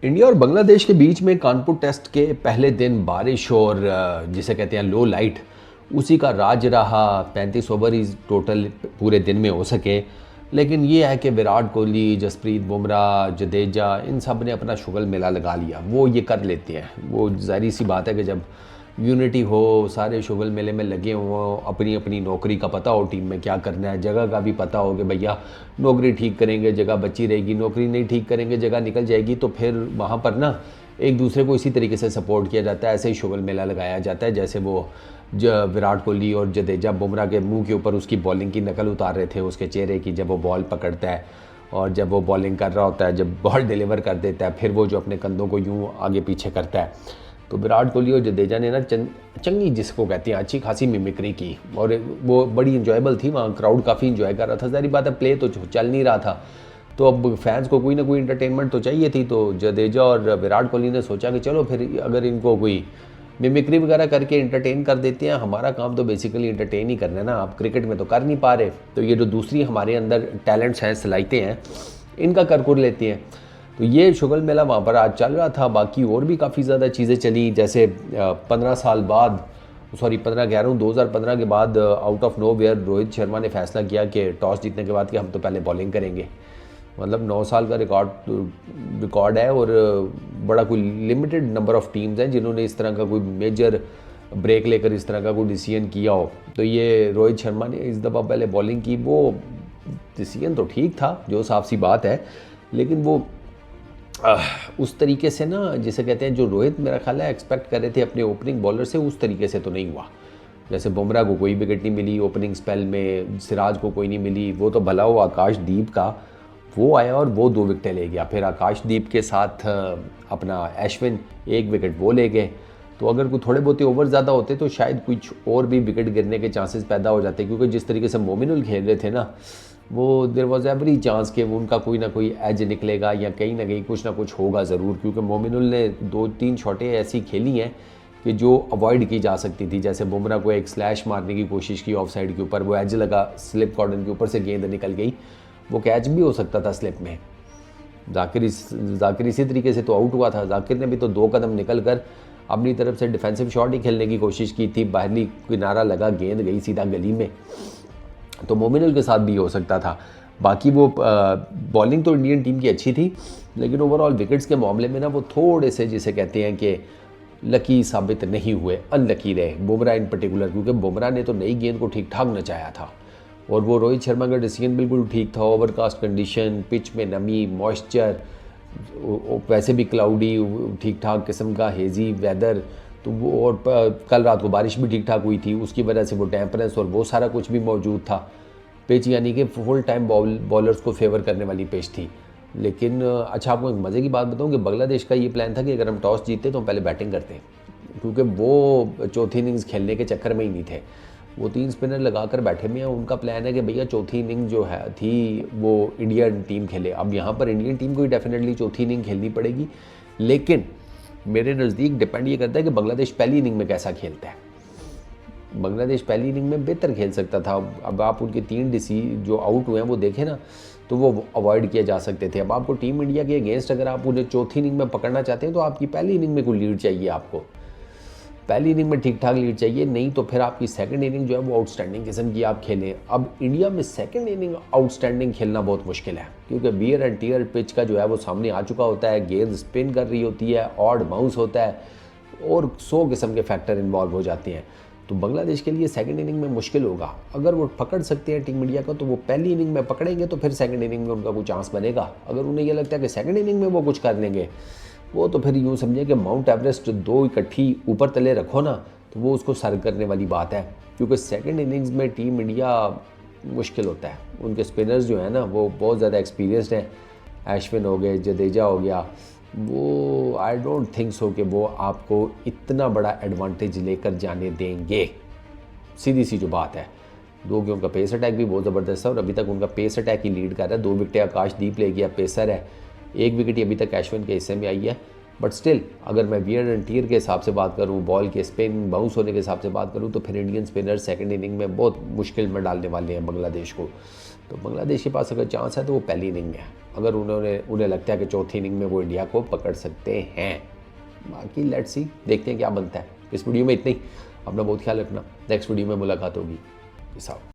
India और बांग्लादेश के बीच में कानपुर टेस्ट के पहले दिन बारिश और जिसे कहते हैं लो लाइट, उसी का राज रहा। 35 ओवर ही टोटल पूरे दिन में हो सके। लेकिन ये है कि विराट कोहली, जसप्रीत बुमराह, जडेजा, इन सब ने अपना शुगल मेला लगा लिया। वो ये कर लेते हैं। वो जाहिर सी बात है कि जब यूनिटी हो, सारे शुगल मेले में लगे हों, अपनी अपनी नौकरी का पता हो, टीम में क्या करना है, जगह का भी पता हो कि भैया नौकरी ठीक करेंगे जगह बची रहेगी, नौकरी नहीं ठीक करेंगे जगह निकल जाएगी, तो फिर वहाँ पर ना एक दूसरे को इसी तरीके से सपोर्ट किया जाता है। ऐसे ही शुगल मेला लगाया जाता है। जैसे वो विराट कोहली और जडेजा बुमराह के मुंह के ऊपर उसकी बॉलिंग की नकल उतार रहे थे, उसके चेहरे की, जब वो बॉल पकड़ता है और जब वो बॉलिंग कर रहा होता है, जब बॉल डिलीवर कर देता है, फिर वो जो अपने कंधों को यूँ आगे पीछे करता है। तो विराट कोहली और जडेजा ने ना चंगी, जिसको कहते हैं, अच्छी खासी मिमिक्री की और वो बड़ी इंजॉयबल थी। वहाँ क्राउड काफ़ी इंजॉय कर रहा था। सारी बात है, प्ले तो चल नहीं रहा था, तो अब फैंस को कोई ना कोई इंटरटेनमेंट तो चाहिए थी। तो जडेजा और विराट कोहली ने सोचा कि चलो फिर अगर इनको कोई मिमिक्री वगैरह करके इंटरटेन कर देते हैं। हमारा काम तो बेसिकली इंटरटेन ही करना है ना, आप क्रिकेट में तो कर नहीं पा रहे, तो ये जो दूसरी हमारे अंदर टैलेंट्स हैं, सलाहितें हैं, इनका कर लेते हैं। तो ये शुगल मेला वहाँ पर आज चल रहा था। बाकी और भी काफ़ी ज़्यादा चीज़ें चली, जैसे 15 साल बाद, सॉरी 15 कह रहा हूँ, 2015 के बाद out of nowhere Rohit Sharma ने फैसला किया कि टॉस जीतने के बाद कि हम तो पहले बॉलिंग करेंगे। मतलब 9 साल का रिकॉर्ड है और बड़ा कोई लिमिटेड नंबर ऑफ टीम्स हैं जिन्होंने इस तरह का कोई मेजर ब्रेक लेकर इस तरह का कोई डिसीजन किया हो। तो ये रोहित शर्मा ने इस दफ़ा पहले बॉलिंग की। वो डिसीजन तो ठीक था, जो साफ सी बात है, लेकिन वो उस तरीके से ना, जिसे कहते हैं, जो रोहित मेरा ख्याल है एक्सपेक्ट कर रहे थे अपने ओपनिंग बॉलर से, उस तरीके से तो नहीं हुआ। जैसे बुमराह को कोई विकेट नहीं मिली ओपनिंग स्पेल में, सिराज को कोई नहीं मिली, वो तो भला हो आकाशदीप का, वो आया और वो 2 विकेटें ले गया। फिर आकाशदीप के साथ अपना अश्विन 1 विकेट वो ले गए। तो अगर कोई थोड़े बहुत ओवर ज़्यादा होते तो शायद कुछ और भी विकेट गिरने के चांसेस पैदा हो जाते, क्योंकि जिस तरीके से मोमिनुल खेल रहे थे ना, वो देयर वॉज एवरी चांस कि उनका कोई ना कोई एज निकलेगा या कहीं ना कुछ होगा ज़रूर। क्योंकि मोमिनुल ने 2-3 शॉटें ऐसी खेली हैं कि जो अवॉइड की जा सकती थी। जैसे बुमराह को एक स्लैश मारने की कोशिश की ऑफ साइड के ऊपर, वो एज लगा, स्लिप कॉर्डन के ऊपर से गेंद निकल गई, वो कैच भी हो सकता था स्लिप में। जाकिर इसी तरीके से तो आउट हुआ था। जाकिर ने भी तो 2 कदम निकल कर अपनी तरफ से डिफेंसिव शॉट ही खेलने की कोशिश की थी, बाहरी किनारा लगा, गेंद गई सीधा गली में। तो मोमिनुल के साथ भी हो सकता था। बाकी वो बॉलिंग तो इंडियन टीम की अच्छी थी, लेकिन ओवरऑल विकेट्स के मामले में ना वो थोड़े से, जिसे कहते हैं कि लकी साबित नहीं हुए, अनलकी रहे, बुमराह इन पर्टिकुलर। क्योंकि बुमराह ने तो नई गेंद को ठीक ठाक नचाया था और वो रोहित शर्मा का डिसीजन बिल्कुल ठीक था। ओवरकास्ट कंडीशन, पिच में नमी, मॉइस्चर, वैसे भी क्लाउडी, ठीक ठाक किस्म का हेजी वेदर, तो वो, और कल रात को बारिश भी ठीक ठाक हुई थी, उसकी वजह से वो टेम्परेंस और वो सारा कुछ भी मौजूद था। पिच यानी कि फुल टाइम बॉलर्स को फेवर करने वाली पिच थी। लेकिन अच्छा, आपको एक मज़े की बात बताऊं कि बांग्लादेश का ये प्लान था कि अगर हम टॉस जीतते तो हम पहले बैटिंग करते, क्योंकि वो चौथी इनिंग्स खेलने के चक्कर में ही नहीं थे। वो 3 स्पिनर लगा कर बैठे हुए हैं। उनका प्लान है कि भैया चौथी इनिंग जो है थी वो इंडियन टीम खेले। अब यहाँ पर इंडियन टीम को ही डेफिनेटली चौथी इनिंग खेलनी पड़ेगी, लेकिन मेरे नज़दीक डिपेंड ये करता है कि बांग्लादेश पहली इनिंग में कैसा खेलता है। बांग्लादेश पहली इनिंग में बेहतर खेल सकता था। अब आप उनके 3 डीसी जो आउट हुए हैं वो देखें ना, तो वो अवॉइड किए जा सकते थे। अब आपको टीम इंडिया के अगेंस्ट अगर आप उन्हें चौथी इनिंग में पकड़ना चाहते हैं तो आपकी पहली इनिंग में कोई लीड चाहिए। आपको पहली इनिंग में ठीक ठाक लीड चाहिए, नहीं तो फिर आपकी सेकंड इनिंग जो है वो आउटस्टैंडिंग किस्म की आप खेलें। अब इंडिया में सेकंड इनिंग आउटस्टैंडिंग खेलना बहुत मुश्किल है, क्योंकि वियर एंड टियर पिच का जो है वो सामने आ चुका होता है, गेंद स्पिन कर रही होती है, ऑड बाउंस होता है और 100 किस्म के फैक्टर इन्वॉल्व हो जाते हैं। तो बांग्लादेश के लिए सेकंड इनिंग में मुश्किल होगा। अगर वो पकड़ सकते हैं टीम इंडिया को, तो वो पहली इनिंग में पकड़ेंगे तो फिर सेकंड इनिंग में उनका कोई चांस बनेगा। अगर उन्हें ये लगता है कि सेकंड इनिंग में वो कुछ कर लेंगे, वो तो फिर यूँ समझे कि माउंट एवरेस्ट 2 इकट्ठी ऊपर तले रखो ना, तो वो उसको सर करने वाली बात है। क्योंकि सेकंड इनिंग्स में टीम इंडिया मुश्किल होता है। उनके स्पिनर्स जो है ना वो बहुत ज़्यादा एक्सपीरियंसड हैं। अश्विन हो गए, जडेजा हो गया, वो आई डोंट थिंक सो कि वो आपको इतना बड़ा एडवांटेज लेकर जाने देंगे। सीधी सी जो बात है, क्योंकि उनका पेस अटैक भी बहुत ज़बरदस्त है और अभी तक उनका पेस अटैक ही लीड कर रहा है। 2 विकेटें आकाशदीप ले गया, पेसर है, 1 विकेट अभी तक अश्विन के हिस्से में आई है। बट स्टिल अगर मैं वियर एंड टियर के हिसाब से बात करूं, बॉल के स्पिन बाउंस होने के हिसाब से बात करूं, तो फिर इंडियन स्पिनर सेकंड इनिंग में बहुत मुश्किल में डालने वाले हैं बांग्लादेश को। तो बांग्लादेश के पास अगर चांस है तो वो पहली इनिंग में है, अगर उन्हें लगता है कि चौथी इनिंग में वो इंडिया को पकड़ सकते हैं। बाकी लेट्स सी, देखते हैं क्या बनता है। इस वीडियो में इतना ही। अपना बहुत ख्याल रखना, नेक्स्ट वीडियो में मुलाकात होगी। Peace out.